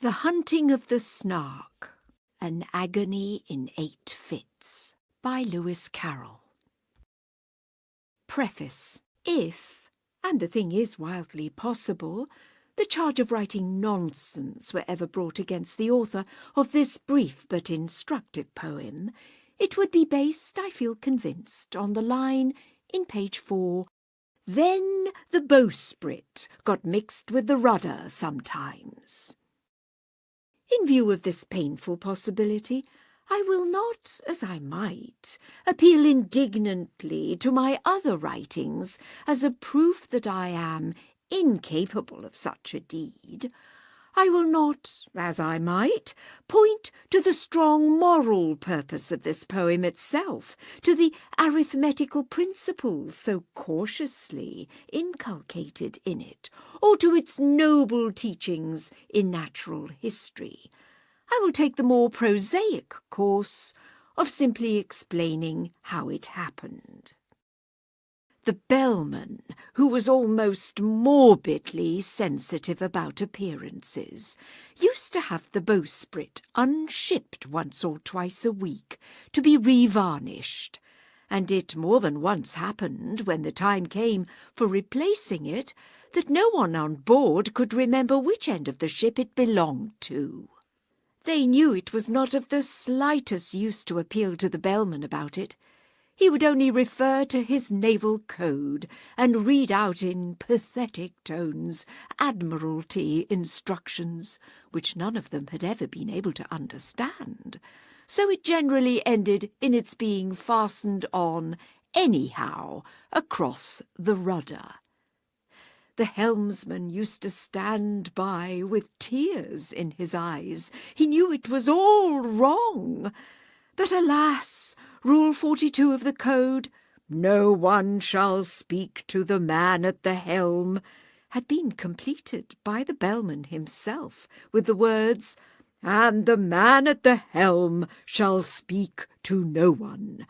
The Hunting of the Snark, An Agony in 8 Fits, by Lewis Carroll. Preface. If, and the thing is wildly possible, the charge of writing nonsense were ever brought against the author of this brief but instructive poem, it would be based, I feel convinced, on the line in page 4, "Then the bowsprit got mixed with the rudder sometimes." In view of this painful possibility, I will not, as I might, appeal indignantly to my other writings as a proof that I am incapable of such a deed. I will not, as I might, point to the strong moral purpose of this poem itself, to the arithmetical principles so cautiously inculcated in it, or to its noble teachings in natural history. I will take the more prosaic course of simply explaining how it happened. The bellman, who was almost morbidly sensitive about appearances, used to have the bowsprit unshipped once or twice a week to be revarnished, and it more than once happened, when the time came for replacing it, that no one on board could remember which end of the ship it belonged to. They knew it was not of the slightest use to appeal to the bellman about it. He would only refer to his naval code and read out in pathetic tones Admiralty instructions, which none of them had ever been able to understand. So it generally ended in its being fastened on, anyhow, across the rudder. The helmsman used to stand by with tears in his eyes. He knew it was all wrong. But alas, Rule 42 of the Code, "No one shall speak to the man at the helm," had been completed by the bellman himself with the words, "And the man at the helm shall speak to no one."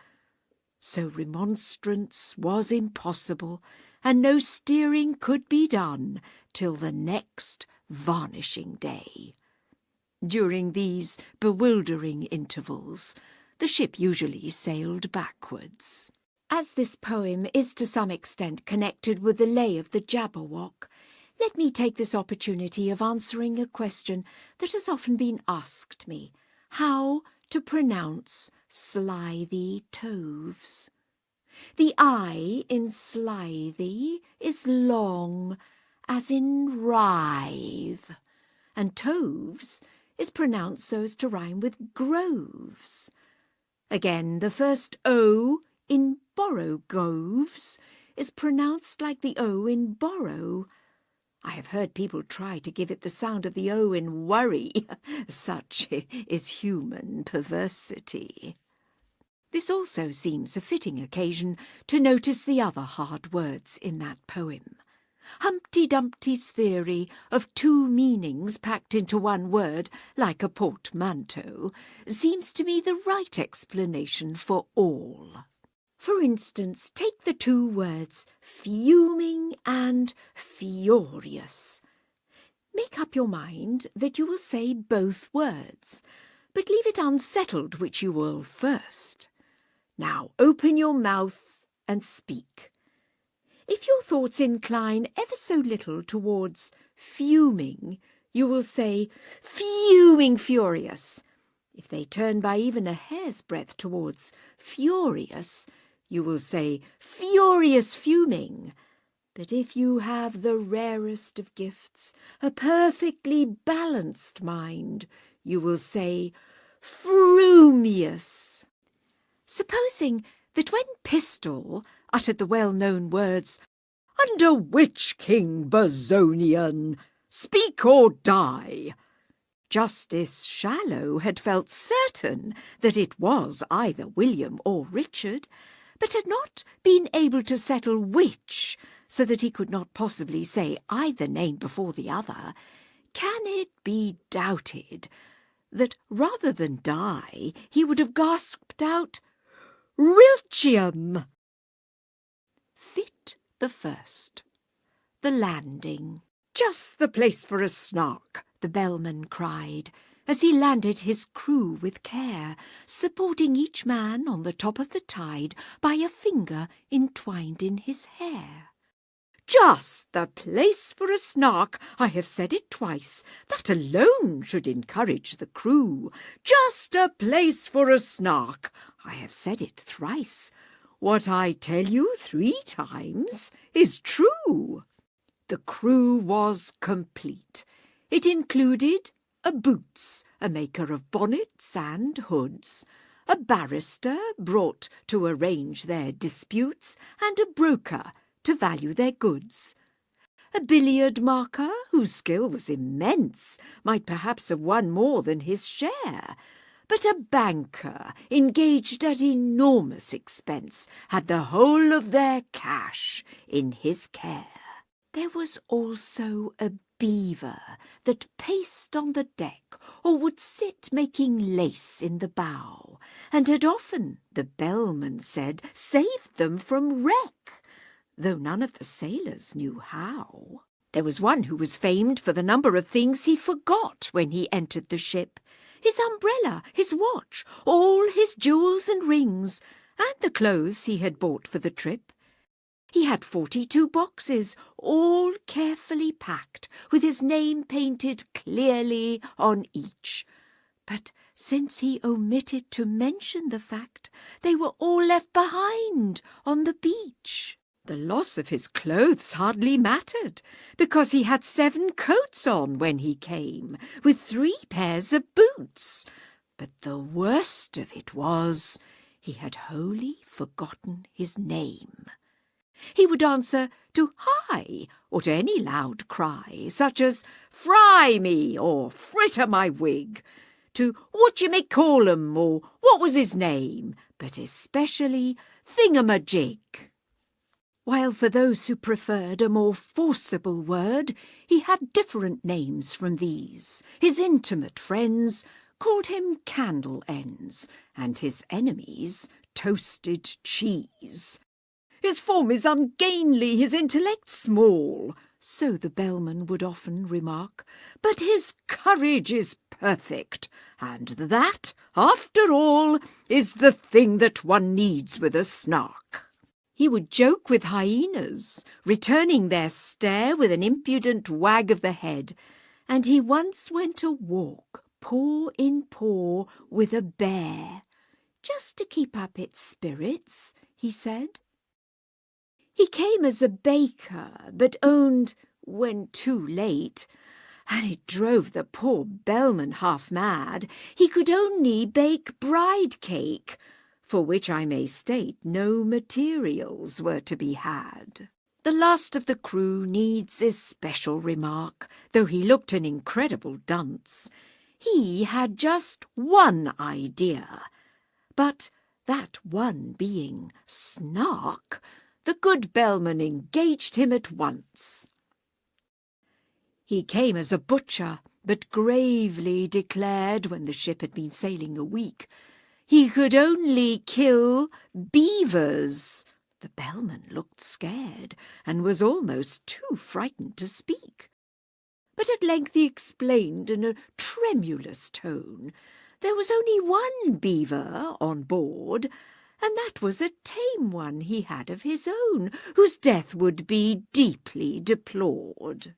So remonstrance was impossible, and no steering could be done till the next varnishing day. During these bewildering intervals, the ship usually sailed backwards. As this poem is to some extent connected with the lay of the Jabberwock, let me take this opportunity of answering a question that has often been asked me: how to pronounce slithy toves. The I in slithy is long, as in writhe, and toves is pronounced so as to rhyme with groves. Again, the first O in borogoves is pronounced like the O in borrow. I have heard people try to give it the sound of the O in worry. Such is human perversity. This also seems a fitting occasion to notice the other hard words in that poem. Humpty Dumpty's theory of 2 meanings packed into one word, like a portmanteau, seems to me the right explanation for all. For instance, take the 2 words fuming and furious. Make up your mind that you will say both words, but leave it unsettled which you will first. Now open your mouth and speak. If your thoughts incline ever so little towards fuming, you will say fuming furious. If they turn by even a hair's breadth towards furious, you will say furious fuming. But if you have the rarest of gifts, a perfectly balanced mind, you will say frumious. Supposing that when Pistol uttered the well-known words, "Under which King Berzonian? Speak or die," Justice Shallow had felt certain that it was either William or Richard, but had not been able to settle which, so that he could not possibly say either name before the other, can it be doubted that rather than die he would have gasped out, "Rilchium"? Fit the first. The landing. "Just the place for a Snark," the bellman cried, as he landed his crew with care, supporting each man on the top of the tide by a finger entwined in his hair. "Just the place for a Snark, I have said it twice, that alone should encourage the crew. Just a place for a Snark, I have said it thrice. What I tell you 3 times is true." The crew was complete. It included a Boots, a maker of bonnets and hoods, a barrister brought to arrange their disputes, and a broker to value their goods. A billiard marker, whose skill was immense, might perhaps have won more than his share, but a banker, engaged at enormous expense, had the whole of their cash in his care. There was also a beaver that paced on the deck, or would sit making lace in the bow, and had often, the bellman said, saved them from wreck, though none of the sailors knew how. There was one who was famed for the number of things he forgot when he entered the ship: his umbrella, his watch, all his jewels and rings, and the clothes he had bought for the trip. He had 42 boxes, all carefully packed, with his name painted clearly on each. But since he omitted to mention the fact, they were all left behind on the beach. The loss of his clothes hardly mattered, because he had 7 coats on when he came, with 3 pairs of boots. But the worst of it was, he had wholly forgotten his name. He would answer to "Hi," or to any loud cry, such as "Fry me," or "Fritter my wig," to "What you may call 'em," or "What was his name," but especially "Thingamajig." While for those who preferred a more forcible word, he had different names from these. His intimate friends called him Candle Ends, and his enemies Toasted Cheese. "His form is ungainly, his intellect small," so the bellman would often remark, "but his courage is perfect, and that, after all, is the thing that one needs with a Snark." He would joke with hyenas, returning their stare with an impudent wag of the head, and he once went a walk, paw in paw, with a bear, just to keep up its spirits, he said. He came as a baker, but owned, when too late, and it drove the poor bellman half mad, he could only bake bride cake, for which I may state no materials were to be had. The last of the crew needs especial remark, though he looked an incredible dunce. He had just one idea, but that one being Snark, the good bellman engaged him at once. He came as a butcher, but gravely declared, when the ship had been sailing a week, he could only kill beavers. The bellman looked scared, and was almost too frightened to speak. But at length he explained in a tremulous tone there was only one beaver on board, and that was a tame one he had of his own, whose death would be deeply deplored.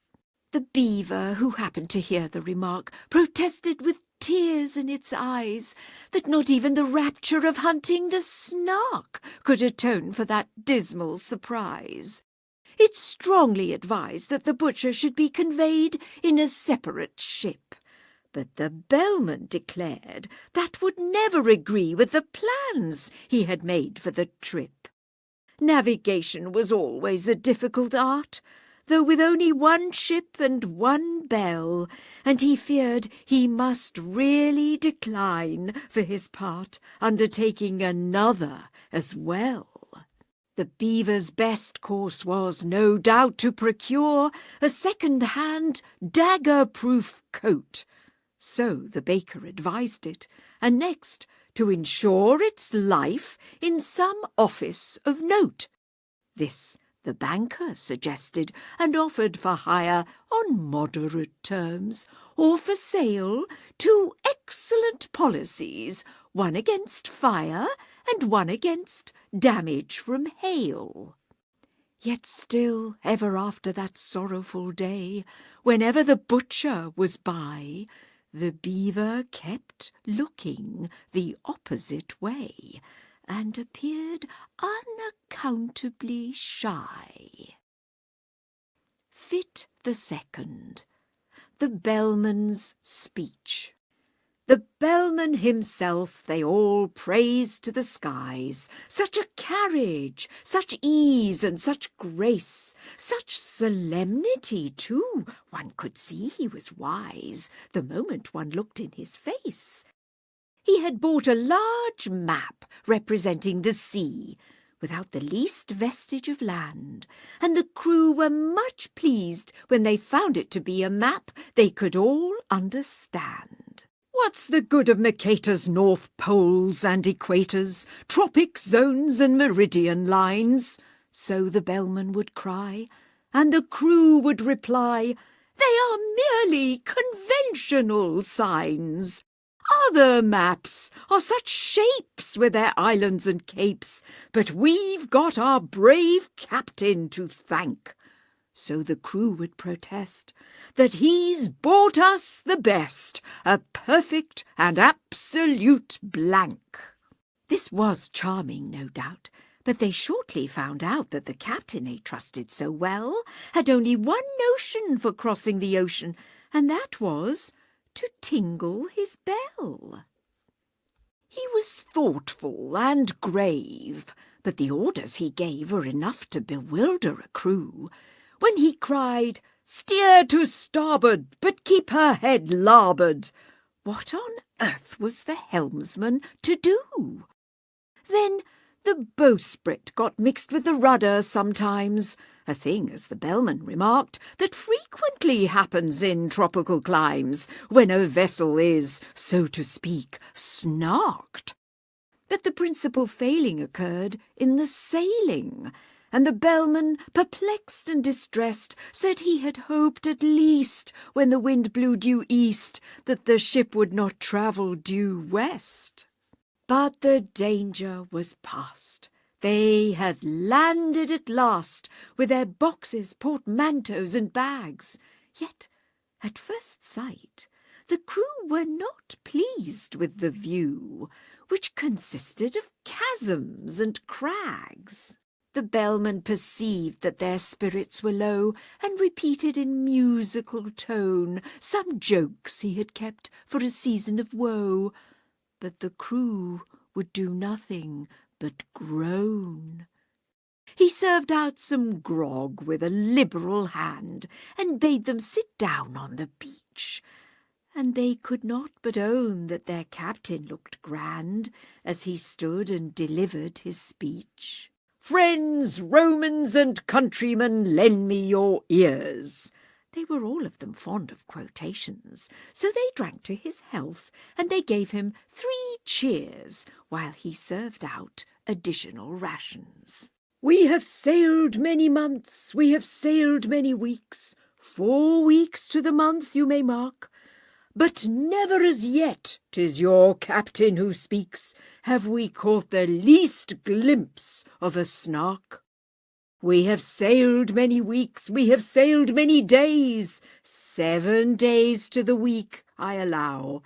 The beaver, who happened to hear the remark, protested with tears in its eyes that not even the rapture of hunting the Snark could atone for that dismal surprise. It strongly advised that the butcher should be conveyed in a separate ship, but the bellman declared that would never agree with the plans he had made for the trip. Navigation was always a difficult art, though with only one ship and one bell, and he feared he must really decline, for his part, undertaking another as well. The beaver's best course was, no doubt, to procure a second-hand dagger-proof coat. So the baker advised it, and next to insure its life in some office of note. This the banker suggested, and offered for hire on moderate terms, or for sale, two excellent policies, one against fire and one against damage from hail. Yet still, ever after that sorrowful day, whenever the butcher was by, the beaver kept looking the opposite way, and appeared unaccountably shy. Fit the second. The bellman's speech. The bellman himself they all praised to the skies. Such a carriage, such ease and such grace, such solemnity too, one could see he was wise the moment one looked in his face. He had bought a large map representing the sea, without the least vestige of land, and the crew were much pleased when they found it to be a map they could all understand. What's the good of Mercator's North Poles and Equators, tropic zones and meridian lines? So the bellman would cry, and the crew would reply, they are merely conventional signs. Other maps are such shapes with their islands and capes, but we've got our brave captain to thank. So the crew would protest that he's bought us the best, a perfect and absolute blank. This was charming, no doubt, but they shortly found out that the captain they trusted so well had only one notion for crossing the ocean, and that was to tingle his bell. He was thoughtful and grave, but the orders he gave were enough to bewilder a crew. When he cried, "Steer to starboard, but keep her head larboard," what on earth was the helmsman to do? Then the bowsprit got mixed with the rudder sometimes, a thing, as the bellman remarked, that frequently happens in tropical climes, when a vessel is, so to speak, snarked. But the principal failing occurred in the sailing, and the bellman, perplexed and distressed, said he had hoped at least, when the wind blew due east, that the ship would not travel due west. But the danger was past. They had landed at last, with their boxes, portmanteaus, and bags. Yet, at first sight, the crew were not pleased with the view, which consisted of chasms and crags. The bellman perceived that their spirits were low, and repeated in musical tone some jokes he had kept for a season of woe. But the crew would do nothing but groan. He served out some grog with a liberal hand, and bade them sit down on the beach, and they could not but own that their captain looked grand as he stood and delivered his speech. "Friends, Romans and countrymen, lend me your ears." They were all of them fond of quotations, so they drank to his health, and they gave him 3 cheers, while he served out additional rations. "We have sailed many months, we have sailed many weeks, 4 weeks to the month you may mark, but never as yet, 'tis your captain who speaks, have we caught the least glimpse of a Snark. We have sailed many weeks, we have sailed many days, 7 days to the week, I allow,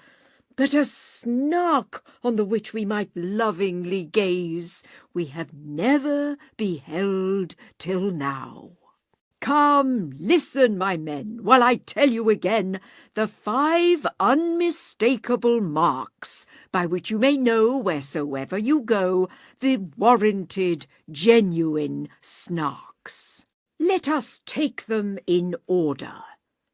but a Snark on the which we might lovingly gaze, we have never beheld till now. Come, listen, my men, while I tell you again the 5 unmistakable marks by which you may know, wheresoever you go, the warranted, genuine Snarks. Let us take them in order.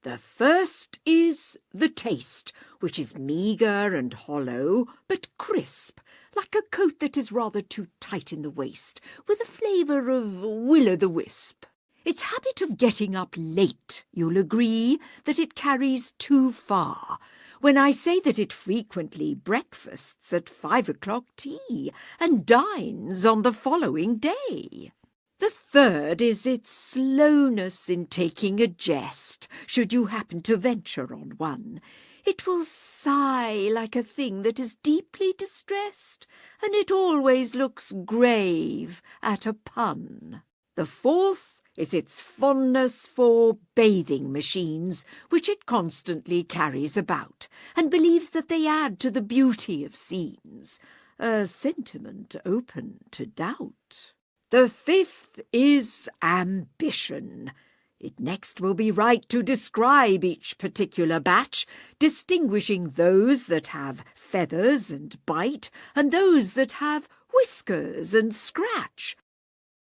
The first is the taste, which is meagre and hollow, but crisp, like a coat that is rather too tight in the waist, with a flavour of will-o'-the-wisp. Its habit of getting up late, you'll agree that it carries too far, when I say that it frequently breakfasts at 5 o'clock tea, and dines on the following day. The third is its slowness in taking a jest, should you happen to venture on one. It will sigh like a thing that is deeply distressed, and it always looks grave at a pun. The fourth is its fondness for bathing machines, which it constantly carries about, and believes that they add to the beauty of scenes, a sentiment open to doubt. The fifth is ambition. It next will be right to describe each particular batch, distinguishing those that have feathers and bite, and those that have whiskers and scratch.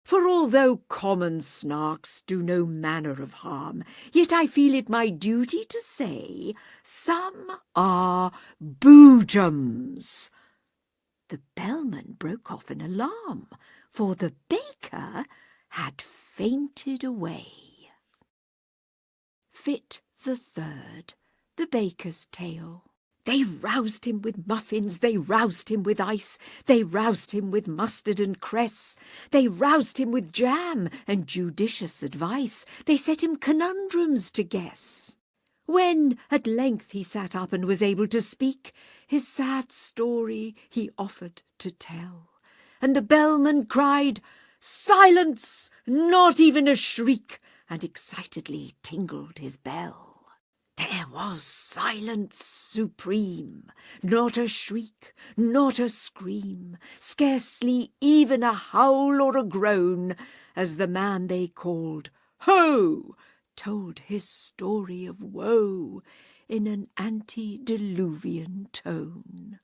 For although common snarks do no manner of harm, yet I feel it my duty to say some are boojums. The bellman broke off in alarm, for the baker had fainted away. Fit the third, the baker's tale. They roused him with muffins, they roused him with ice, they roused him with mustard and cress, they roused him with jam and judicious advice, they set him conundrums to guess. When at length he sat up and was able to speak, his sad story he offered to tell, and the bellman cried, "Silence! Not even a shriek!" and excitedly tingled his bell. There was silence supreme, not a shriek, not a scream, scarcely even a howl or a groan, as the man they called Ho told his story of woe in an antediluvian tone.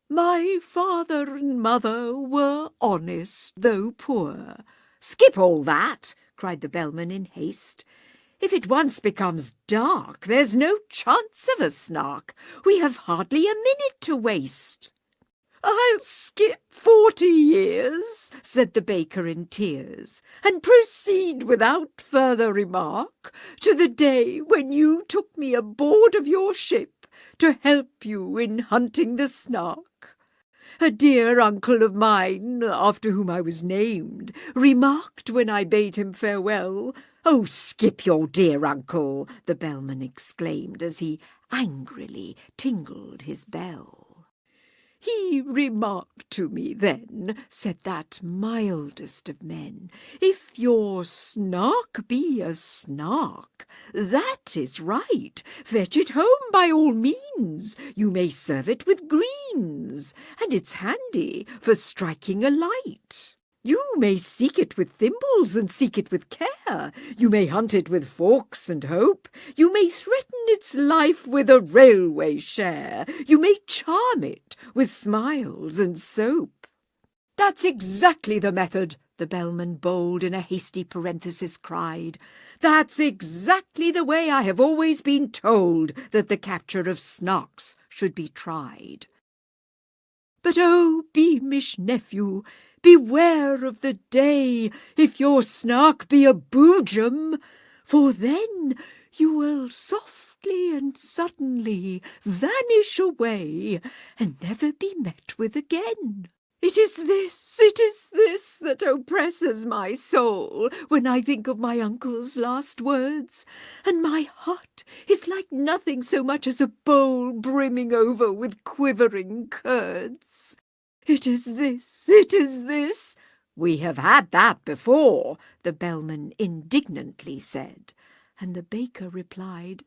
My father and mother were honest, though poor. Skip all that, cried the bellman in haste. If it once becomes dark, there's no chance of a snark. We have hardly a minute to waste. I'll skip 40 years, said the baker in tears, and proceed without further remark to the day when you took me aboard of your ship to help you in hunting the Snark. A dear uncle of mine, after whom I was named, remarked when I bade him farewell, "Oh, skip your dear uncle," the bellman exclaimed as he angrily tingled his bell. He remarked to me then, said that mildest of men, "If your Snark be a snark, that is right. Fetch it home by all means. You may serve it with greens, and it's handy for striking a light. You may seek it with thimbles and seek it with care. You may hunt it with forks and hope. You may threaten its life with a railway share. You may charm it with smiles and soap." "That's exactly the method," the bellman bold in a hasty parenthesis cried. "That's exactly the way I have always been told that the capture of Snarks should be tried. But oh, beamish nephew, beware of the day if your Snark be a boojum, for then you will softly and suddenly vanish away and never be met with again. It is this that oppresses my soul when I think of my uncle's last words, and my heart is like nothing so much as a bowl brimming over with quivering curds. It is this. "We have had that before," the bellman indignantly said, and the baker replied,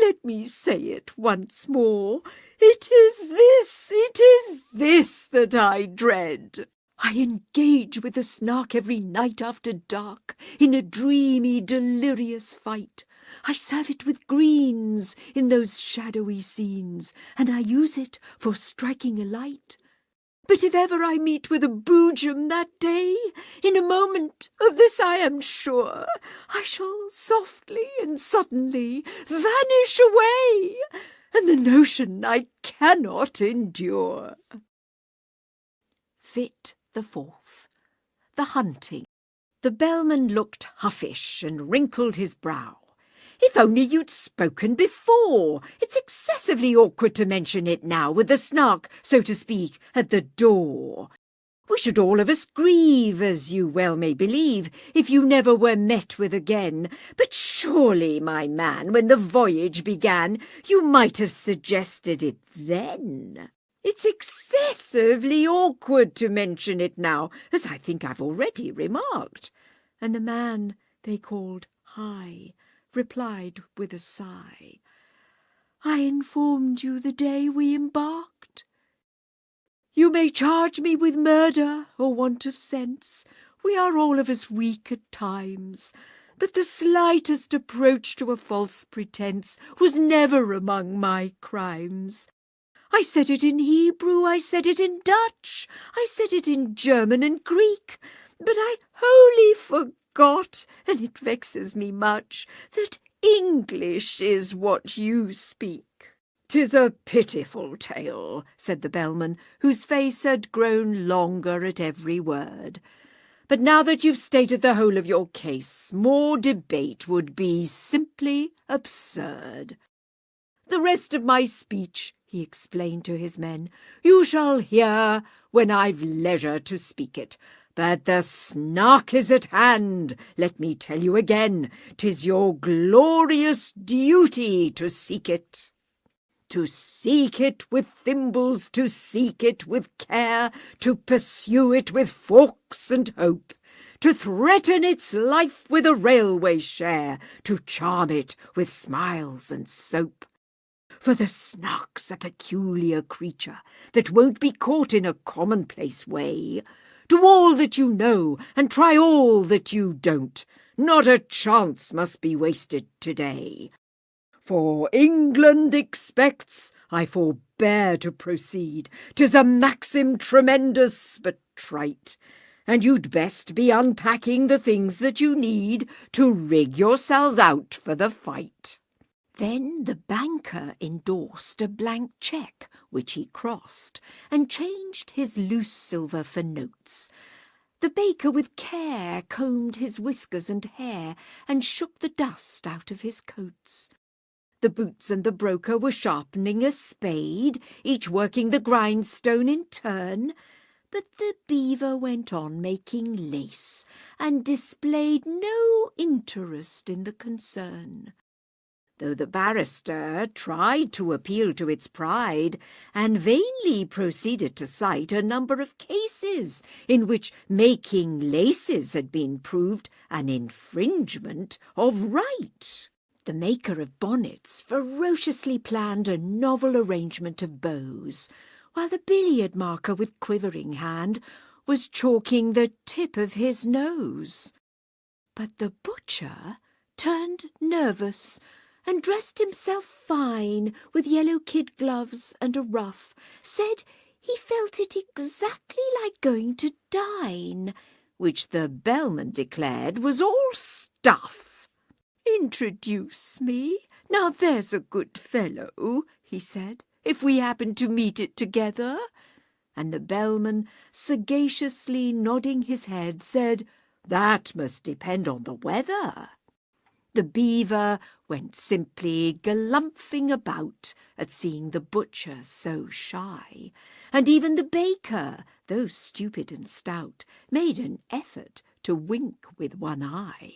"Let me say it once more. It is this that I dread. I engage with the Snark every night after dark, in a dreamy, delirious fight. I serve it with greens in those shadowy scenes, and I use it for striking a light. But if ever I meet with a boojum that day, in a moment of this I am sure, I shall softly and suddenly vanish away, and the notion I cannot endure." Fit the fourth, the hunting. The bellman looked huffish and wrinkled his brow. "If only you'd spoken before! It's excessively awkward to mention it now, with the Snark, so to speak, at the door. We should all of us grieve, as you well may believe, if you never were met with again. But surely, my man, when the voyage began, you might have suggested it then. It's excessively awkward to mention it now, as I think I've already remarked." And the man they called High replied with a sigh, "I informed you the day we embarked. You may charge me with murder or want of sense. We are all of us weak at times, but the slightest approach to a false pretence was never among my crimes. I said it in Hebrew, I said it in Dutch, I said it in German and Greek, but I wholly forgot, and it vexes me much, that English is what you speak." "'Tis a pitiful tale," said the bellman, whose face had grown longer at every word. "But now that you've stated the whole of your case, more debate would be simply absurd. The rest of my speech," he explained to his men, "you shall hear when I've leisure to speak it. But the Snark is at hand, let me tell you again. 'Tis your glorious duty to seek it. To seek it with thimbles, to seek it with care, to pursue it with forks and hope, to threaten its life with a railway share, to charm it with smiles and soap. For the Snark's a peculiar creature that won't be caught in a commonplace way. Do all that you know, and try all that you don't. Not a chance must be wasted today. For England expects, I forbear to proceed. 'Tis a maxim tremendous but trite, and you'd best be unpacking the things that you need to rig yourselves out for the fight." Then the banker endorsed a blank cheque, which he crossed, and changed his loose silver for notes. The baker with care combed his whiskers and hair, and shook the dust out of his coats. The boots and the broker were sharpening a spade, each working the grindstone in turn. But the beaver went on making lace, and displayed no interest in the concern, though the barrister tried to appeal to its pride, and vainly proceeded to cite a number of cases in which making laces had been proved an infringement of right. The maker of bonnets ferociously planned a novel arrangement of bows, while the billiard marker with quivering hand was chalking the tip of his nose. But the butcher turned nervous, and dressed himself fine with yellow kid gloves and a ruff, said he felt it exactly like going to dine, which the bellman declared was all stuff. "Introduce me, now there's a good fellow," he said, "if we happen to meet it together." And the bellman, sagaciously nodding his head, said, "That must depend on the weather." The beaver went simply galumphing about at seeing the butcher so shy, and even the baker, though stupid and stout, made an effort to wink with one eye.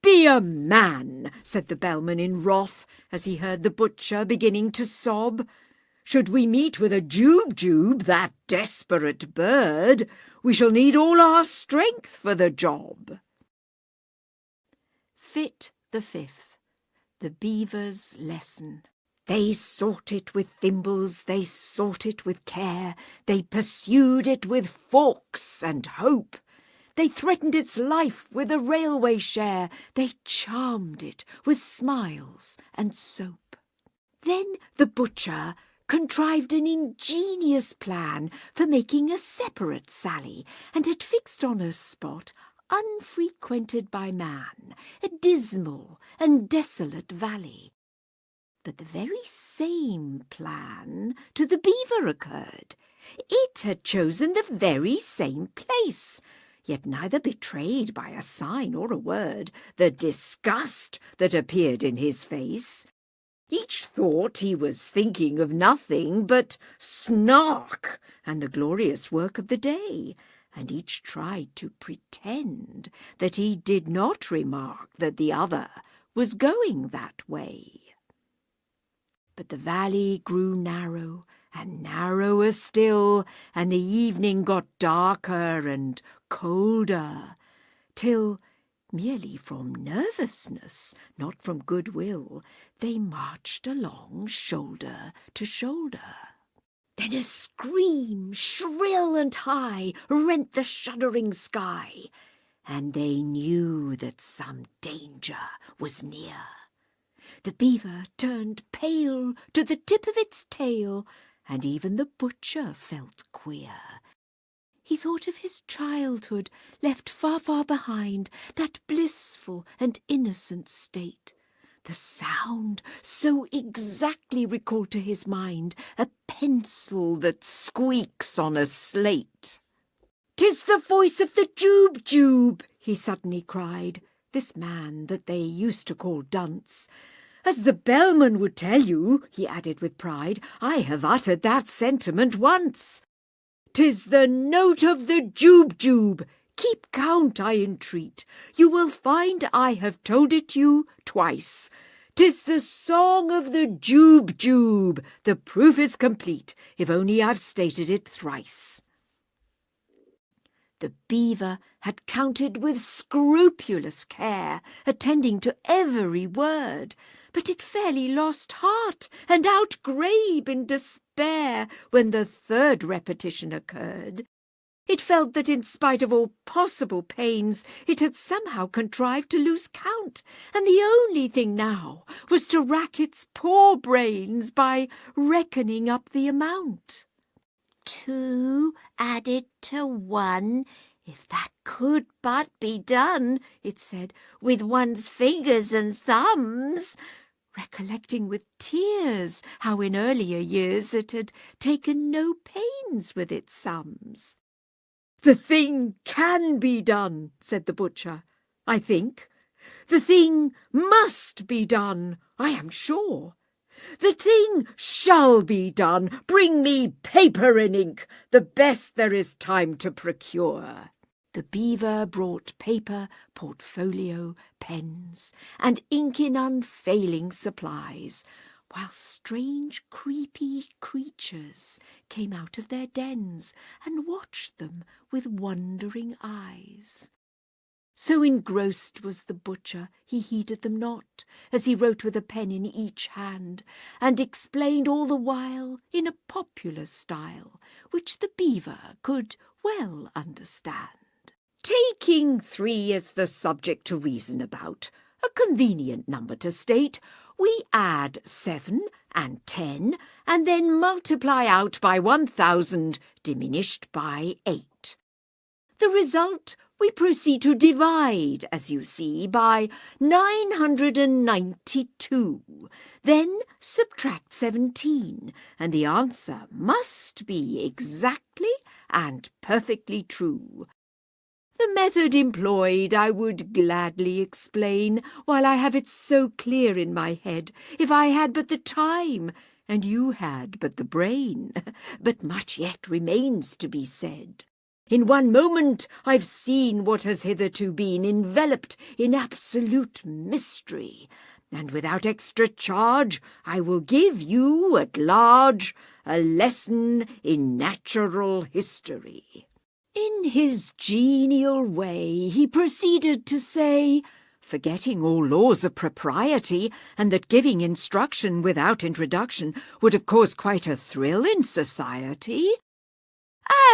"Be a man," said the bellman in wrath, as he heard the butcher beginning to sob. "Should we meet with a jube, that desperate bird, we shall need all our strength for the job." Fit the Fifth, the beaver's lesson. They sought it with thimbles, they sought it with care, they pursued it with forks and hope. They threatened its life with a railway share, they charmed it with smiles and soap. Then the butcher contrived an ingenious plan for making a separate sally, and had fixed on a spot unfrequented by man, a dismal and desolate valley. But the very same plan to the beaver occurred. It had chosen the very same place, yet neither betrayed by a sign or a word the disgust that appeared in his face. Each thought he was thinking of nothing but Snark and the glorious work of the day, and each tried to pretend that he did not remark that the other was going that way. But the valley grew narrow and narrower still, and the evening got darker and colder, till, merely from nervousness, not from goodwill, they marched along shoulder to shoulder. Then a scream, shrill and high, rent the shuddering sky, and they knew that some danger was near. The beaver turned pale to the tip of its tail, and even the butcher felt queer. He thought of his childhood, left far, far behind, that blissful and innocent state. The sound so exactly recalled to his mind a pencil that squeaks on a slate. "'Tis the voice of the Jube-Jube," he suddenly cried, this man that they used to call Dunce. "As the bellman would tell you," he added with pride, "I have uttered that sentiment once. 'Tis the note of the Jube-Jube. Keep count, I entreat. You will find I have told it you twice. 'Tis the song of the Jube-Jube. The proof is complete, if only I've stated it thrice." The beaver had counted with scrupulous care, attending to every word, but it fairly lost heart and outgrabe in despair when the third repetition occurred. It felt that in spite of all possible pains, it had somehow contrived to lose count, and the only thing now was to rack its poor brains by reckoning up the amount. 2 added to 1, if that could but be done, it said, with one's fingers and thumbs, recollecting with tears how in earlier years it had taken no pains with its sums. "The thing can be done," said the butcher, "I think. The thing must be done, I am sure. The thing shall be done. Bring me paper and ink, the best there is time to procure." The beaver brought paper, portfolio, pens, and ink in unfailing supplies, while strange creepy creatures came out of their dens and watched them with wondering eyes. So engrossed was the butcher, he heeded them not, as he wrote with a pen in each hand, and explained all the while in a popular style, which the beaver could well understand. "Taking 3 as the subject to reason about, a convenient number to state, we add 7 and 10, and then multiply out by 1,000, diminished by 8. The result we proceed to divide, as you see, by 992. Then subtract 17, and the answer must be exactly and perfectly true. The method employed I would gladly explain, while I have it so clear in my head, if I had but the time, and you had but the brain. But much yet remains to be said. In one moment I've seen what has hitherto been enveloped in absolute mystery, and without extra charge I will give you at large a lesson in natural history." In his genial way he proceeded to say, forgetting all laws of propriety, and that giving instruction without introduction would have caused quite a thrill in society,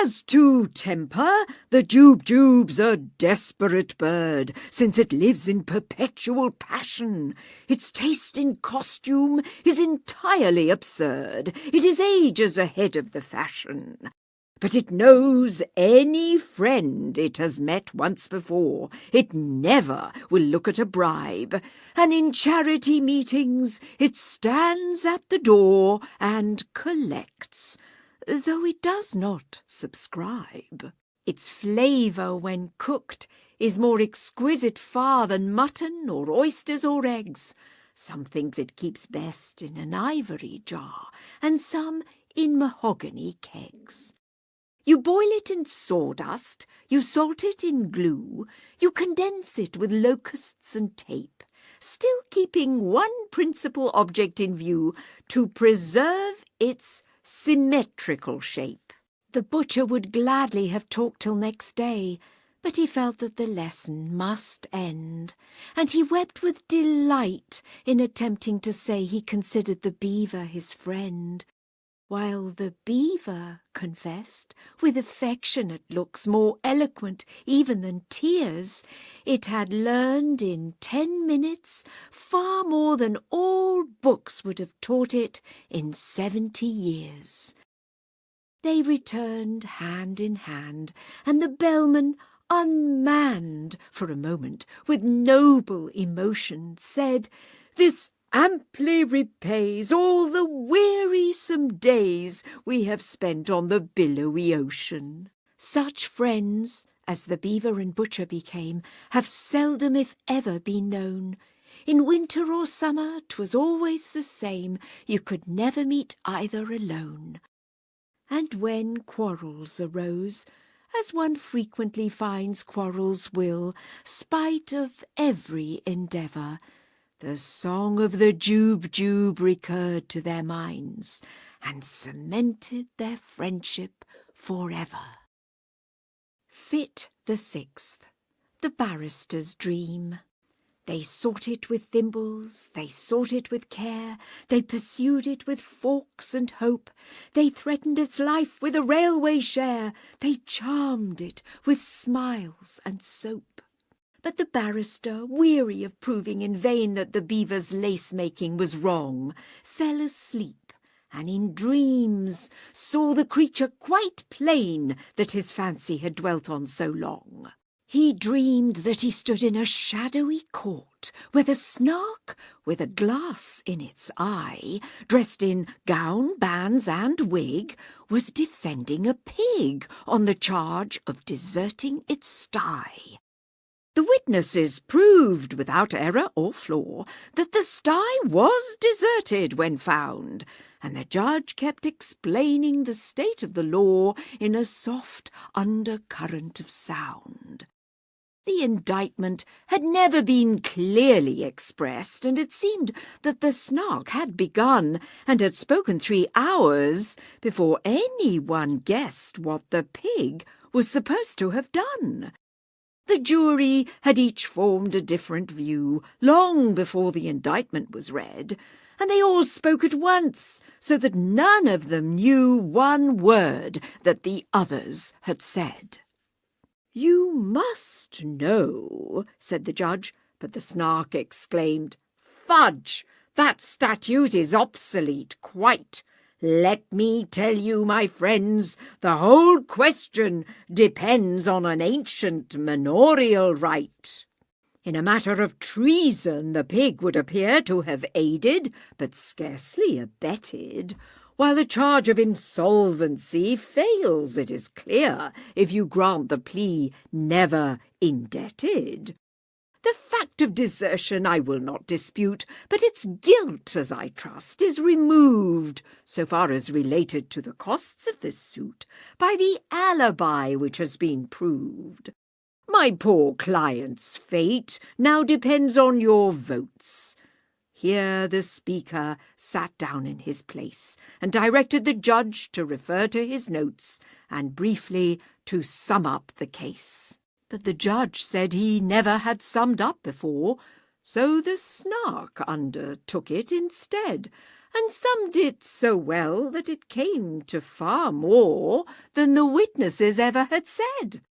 "As to temper, the Jube-Jube's a desperate bird, since it lives in perpetual passion. Its taste in costume is entirely absurd. It is ages ahead of the fashion. But it knows any friend it has met once before. It never will look at a bribe, and in charity meetings it stands at the door and collects, though it does not subscribe. Its flavour, when cooked, is more exquisite far than mutton or oysters or eggs. Some things it keeps best in an ivory jar, and some in mahogany kegs. You boil it in sawdust, you salt it in glue, you condense it with locusts and tape, still keeping one principal object in view, to preserve its symmetrical shape. The butcher would gladly have talked till next day, but he felt that the lesson must end, and he wept with delight in attempting to say he considered the beaver his friend, while the beaver confessed, with affectionate looks more eloquent even than tears, it had learned in 10 minutes far more than all books would have taught it in 70 years. They returned hand in hand, and the bellman, unmanned for a moment with noble emotion, said, "This amply repays all the wearisome days we have spent on the billowy ocean." Such friends as the beaver and butcher became have seldom, if ever, been known. In winter or summer 'twas always the same, you could never meet either alone. And when quarrels arose, as one frequently finds quarrels will, spite of every endeavour, the song of the Jube recurred to their minds and cemented their friendship forever. Fit the 6th. The Barrister's Dream. They sought it with thimbles, they sought it with care, they pursued it with forks and hope, they threatened its life with a railway share, they charmed it with smiles and soap. But the barrister, weary of proving in vain that the beaver's lace-making was wrong, fell asleep, and in dreams saw the creature quite plain that his fancy had dwelt on so long. He dreamed that he stood in a shadowy court, where the Snark, with a glass in its eye, dressed in gown, bands, and wig, was defending a pig on the charge of deserting its sty. The witnesses proved without error or flaw that the sty was deserted when found, and the judge kept explaining the state of the law in a soft undercurrent of sound. The indictment had never been clearly expressed, and it seemed that the Snark had begun and had spoken 3 hours before anyone guessed what the pig was supposed to have done. The jury had each formed a different view long before the indictment was read, and they all spoke at once, so that none of them knew one word that the others had said. "You must know," said the judge, but the Snark exclaimed, "Fudge! That statute is obsolete quite. Let me tell you, my friends, the whole question depends on an ancient manorial right. In a matter of treason, the pig would appear to have aided, but scarcely abetted, while the charge of insolvency fails, it is clear, if you grant the plea never indebted. The fact of desertion I will not dispute, but its guilt, as I trust, is removed, so far as related to the costs of this suit, by the alibi which has been proved. My poor client's fate now depends on your votes." Here the speaker sat down in his place and directed the judge to refer to his notes and briefly to sum up the case. But the judge said he never had summed up before, so the Snark undertook it instead, and summed it so well that it came to far more than the witnesses ever had said.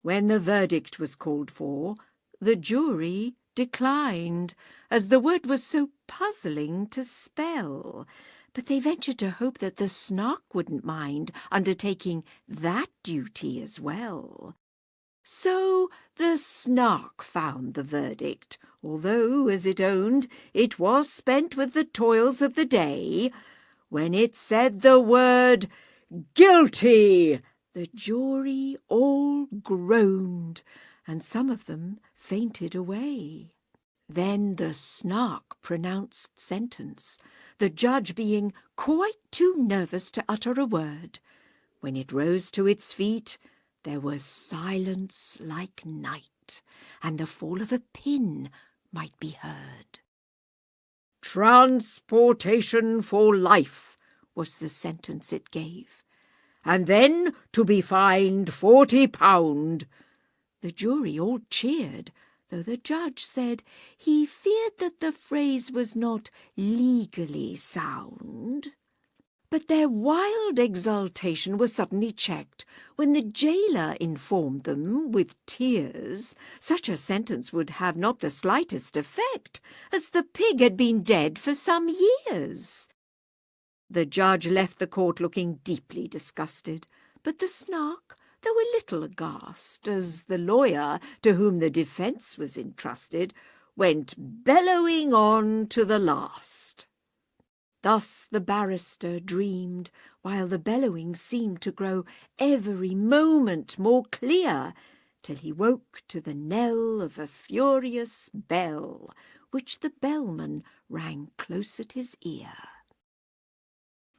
When the verdict was called for, the jury declined, as the word was so puzzling to spell, but they ventured to hope that the Snark wouldn't mind undertaking that duty as well. So the Snark found the verdict, although, as it owned, it was spent with the toils of the day. When it said the word "Guilty," the jury all groaned, and some of them fainted away. Then the Snark pronounced sentence, the judge being quite too nervous to utter a word. When it rose to its feet, there was silence like night, and the fall of a pin might be heard. "Transportation for life," was the sentence it gave, "and then to be fined £40. The jury all cheered, though the judge said he feared that the phrase was not legally sound. But their wild exultation was suddenly checked when the jailer informed them, with tears, such a sentence would have not the slightest effect, as the pig had been dead for some years. The judge left the court looking deeply disgusted, but the Snark, though a little aghast, as the lawyer to whom the defence was entrusted, went bellowing on to the last. Thus the barrister dreamed, while the bellowing seemed to grow every moment more clear, till he woke to the knell of a furious bell, which the bellman rang close at his ear.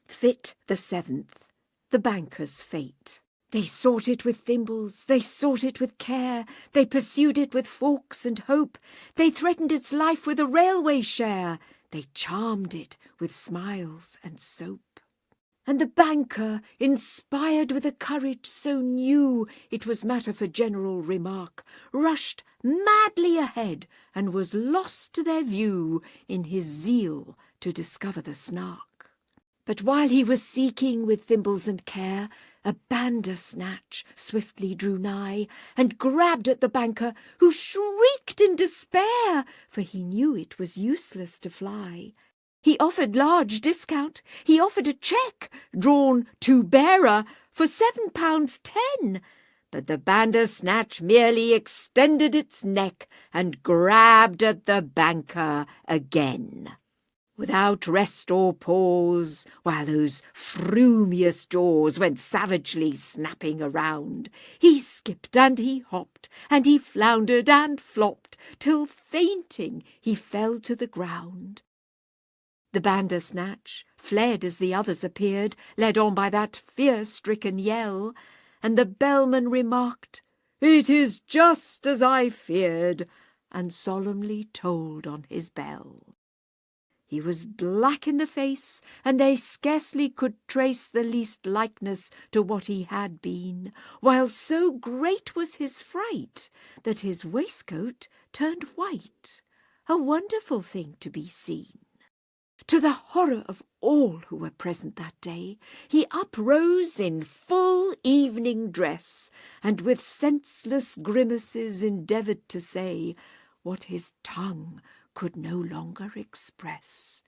Fit the 7th, the banker's fate. They sought it with thimbles, they sought it with care, they pursued it with forks and hope, they threatened its life with a railway share, they charmed it with smiles and soap. And the banker, inspired with a courage so new it was matter for general remark, rushed madly ahead and was lost to their view in his zeal to discover the Snark. But while he was seeking with thimbles and care, a Bandersnatch swiftly drew nigh and grabbed at the banker, who shrieked in despair, for he knew it was useless to fly. He offered large discount, he offered a cheque, drawn to bearer, for £7.10, but the Bandersnatch merely extended its neck and grabbed at the banker again. Without rest or pause, while those frumious jaws went savagely snapping around, he skipped and he hopped, and he floundered and flopped, till fainting he fell to the ground. The Bandersnatch fled as the others appeared, led on by that fear-stricken yell, and the bellman remarked, "It is just as I feared," and solemnly tolled on his bell. He was black in the face, and they scarcely could trace the least likeness to what he had been, while so great was his fright that his waistcoat turned white, a wonderful thing to be seen. To the horror of all who were present that day, he uprose in full evening dress, and with senseless grimaces endeavoured to say what his tongue could no longer express.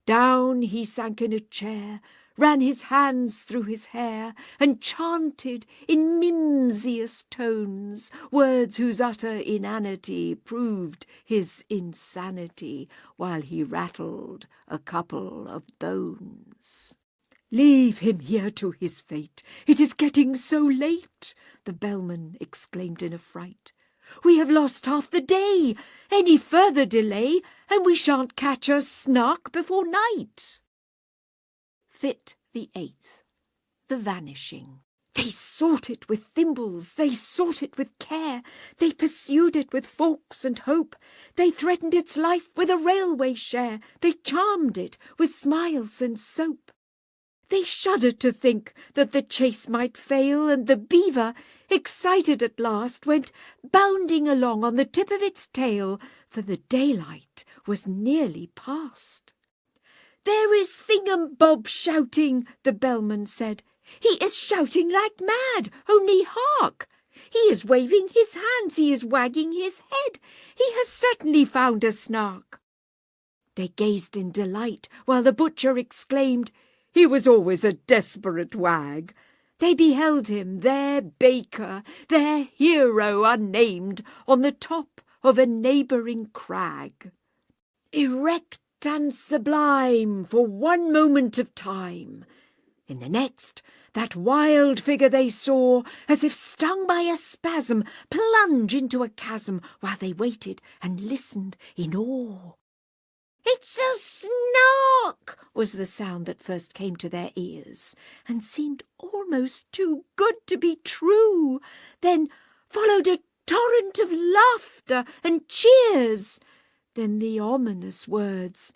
Down he sank in a chair, ran his hands through his hair, and chanted in mimsiest tones words whose utter inanity proved his insanity, while he rattled a couple of bones. "Leave him here to his fate. It is getting so late," the bellman exclaimed in a fright. "We have lost half the day. Any further delay, and we shan't catch a Snark before night." Fit the 8th, the vanishing. They sought it with thimbles, they sought it with care, they pursued it with forks and hope, they threatened its life with a railway share, they charmed it with smiles and soap. They shuddered to think that the chase might fail, and the beaver, excited at last, went bounding along on the tip of its tail, for the daylight was nearly past. "There is Thingumbob shouting," the bellman said. "He is shouting like mad, only hark! He is waving his hands, he is wagging his head. He has certainly found a Snark." They gazed in delight, while the butcher exclaimed, "He was always a desperate wag." They beheld him, their baker, their hero unnamed, on the top of a neighbouring crag. Erect and sublime for one moment of time. In the next, that wild figure they saw, as if stung by a spasm, plunge into a chasm, while they waited and listened in awe. "It's a Snark!" was the sound that first came to their ears, and seemed almost too good to be true. Then followed a torrent of laughter and cheers. Then the ominous words,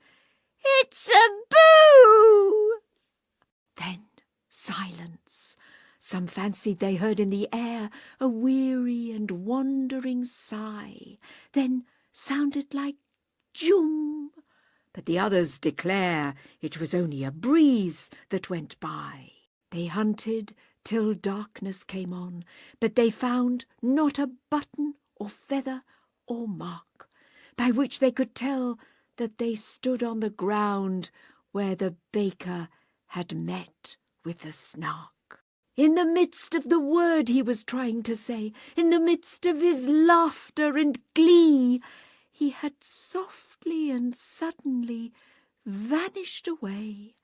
"It's a boo!" Then silence. Some fancied they heard in the air a weary and wandering sigh, then sounded like "Jum," but the others declare it was only a breeze that went by. They hunted till darkness came on, but they found not a button or feather or mark, by which they could tell that they stood on the ground where the baker had met with the Snark. In the midst of the word he was trying to say, in the midst of his laughter and glee, he had softly and suddenly vanished away,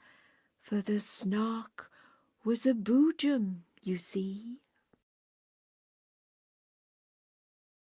for the Snark was a boojum, you see.